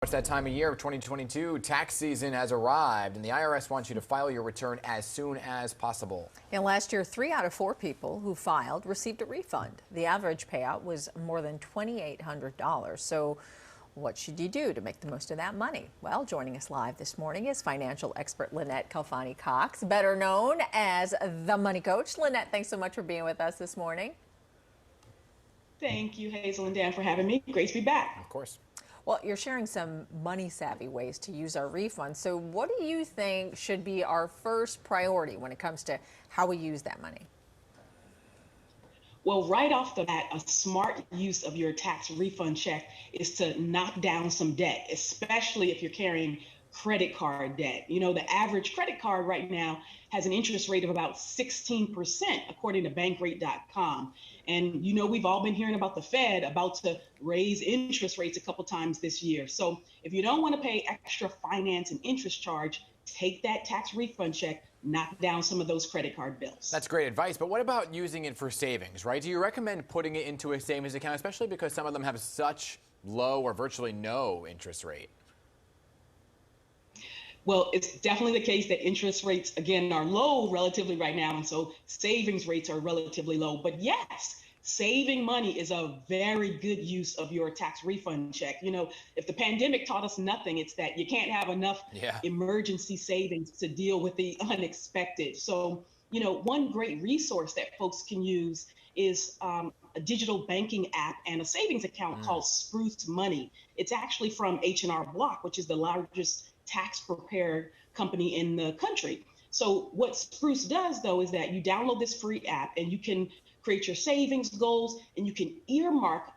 It's that time of year of 2022. Tax season has arrived, and the IRS wants you to file your return as soon as possible. And last year, 3 out of 4 people who filed received a refund. The average payout was more than $2,800. So what should you do to make the most of that money? Well, joining us live this morning is financial expert Lynnette Khalfani-Cox, better known as the Money Coach. Lynnette, thanks so much for being with us this morning. Thank you, Hazel and Dan, for having me. Great to be back. Of course. Well, you're sharing some money-savvy ways to use our refunds. So what do you think should be our first priority when it comes to how we use that money? Well, right off the bat, a smart use of your tax refund check is to knock down some debt, especially if you're carrying credit card debt. You know, the average credit card right now has an interest rate of about 16%, according to bankrate.com. And, you know, we've all been hearing about the Fed about to raise interest rates a couple times this year. So if you don't want to pay extra finance and interest charge, take that tax refund check, knock down some of those credit card bills. That's great advice, but what about using it for savings, right? Do you recommend putting it into a savings account, especially because some of them have such low or virtually no interest rate? Well, it's definitely the case that interest rates, again, are low relatively right now, and so savings rates are relatively low. But yes, saving money is a very good use of your tax refund check. You know, if the pandemic taught us nothing, it's that you can't have enough emergency savings to deal with the unexpected. So, you know, one great resource that folks can use is a digital banking app and a savings account called Spruce Money. It's actually from H&R Block, which is the largest tax prepared company in the country. So what Spruce does, though, is that you download this free app and you can create your savings goals, and you can earmark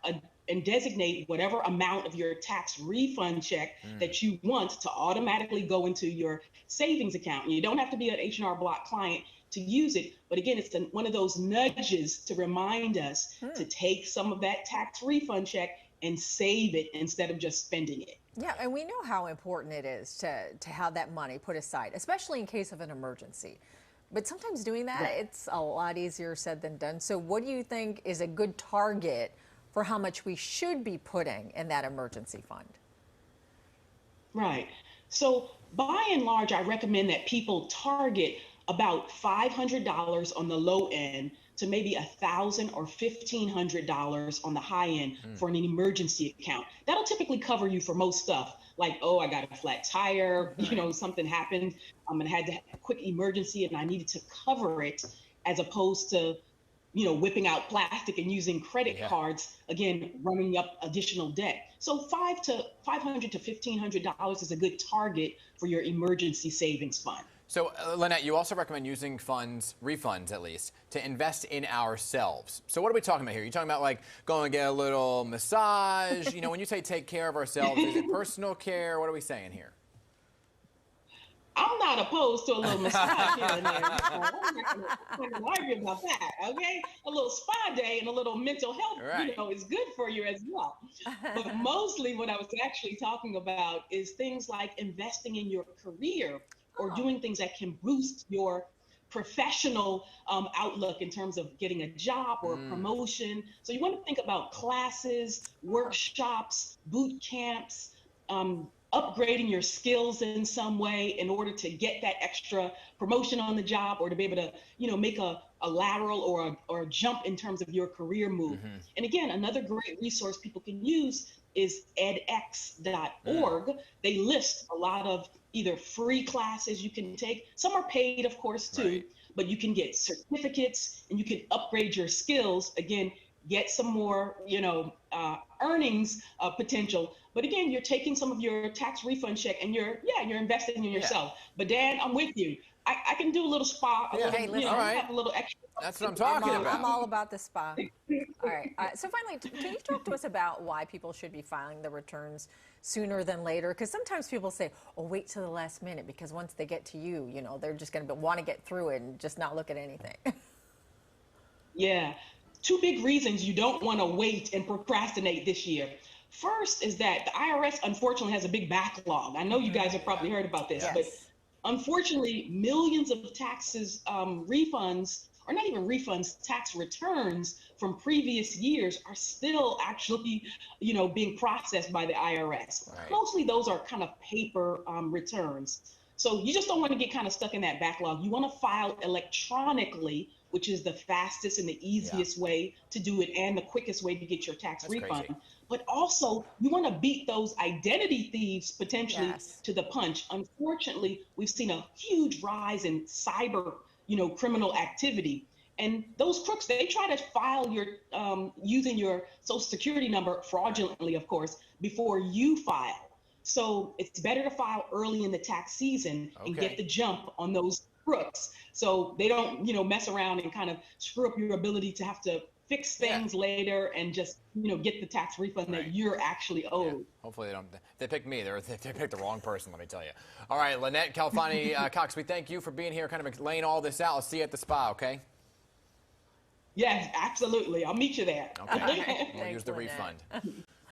and designate whatever amount of your tax refund check that you want to automatically go into your savings account. And you don't have to be an H&R Block client to use it. But again, it's one of those nudges to remind us to take some of that tax refund check and save it instead of just spending it. Yeah, and we know how important it is to have that money put aside, especially in case of an emergency. But sometimes doing that, it's a lot easier said than done. So what do you think is a good target for how much we should be putting in that emergency fund? Right. So by and large, I recommend that people target about $500 on the low end to maybe $1,000 or $1,500 on the high end for an emergency account. That'll typically cover you for most stuff, like, oh, I got a flat tire, you know, something happened, and had to have a quick emergency and I needed to cover it, as opposed to, you know, whipping out plastic and using credit cards, again, running up additional debt. So $500 to $1,500 is a good target for your emergency savings fund. So, Lynnette, you also recommend using refunds at least, to invest in ourselves. So what are we talking about here? You're talking about like going and get a little massage. You know, when you say take care of ourselves, is it personal care? What are we saying here? I'm not opposed to a little massage here and there. I'm not going to argue about that, okay? A little spa day and a little mental health, you know, is good for you as well. But mostly what I was actually talking about is things like investing in your career, or doing things that can boost your professional outlook in terms of getting a job or a promotion. So you want to think about classes, workshops, boot camps, upgrading your skills in some way in order to get that extra promotion on the job, or to be able to, you know, make a lateral or a jump in terms of your career move. And again, another great resource people can use is edx.org. They list a lot of either free classes you can take. Some are paid, of course, too, but you can get certificates and you can upgrade your skills. Again, get some more, you know, earnings potential. But again, you're taking some of your tax refund check and you're investing in yourself. But Dan, I'm with you. I can do a little spa, have a little extra. That's what I'm talking about. I'm all about the spa. All right. So finally, can you talk to us about why people should be filing the returns sooner than later? Because sometimes people say, oh, wait till the last minute, because once they get to you, you know, they're just going to want to get through it and just not look at anything. Yeah. 2 big reasons you don't want to wait and procrastinate this year. First is that the IRS, unfortunately, has a big backlog. I know you guys have probably heard about this, but unfortunately, millions of taxes refunds or not even refunds, tax returns from previous years are still actually, being processed by the IRS. Right. Mostly those are kind of paper returns. So you just don't want to get kind of stuck in that backlog. You want to file electronically, which is the fastest and the easiest way to do it and the quickest way to get your tax refund. Crazy. But also, you want to beat those identity thieves potentially to the punch. Unfortunately, we've seen a huge rise in cyber, criminal activity. And those crooks, they try to file your using your social security number fraudulently, of course, before you file. So it's better to file early in the tax season and get the jump on those crooks, so they don't, mess around and kind of screw up your ability to have to fix things later and just, get the tax refund that you're actually owed. Yeah. Hopefully they don't. They picked me. They picked the wrong person, let me tell you. All right, Lynnette Khalfani-Cox, we thank you for being here, kind of laying all this out. I'll see you at the spa, okay? Yes, absolutely. I'll meet you there. Okay. We'll use the Lynnette. refund.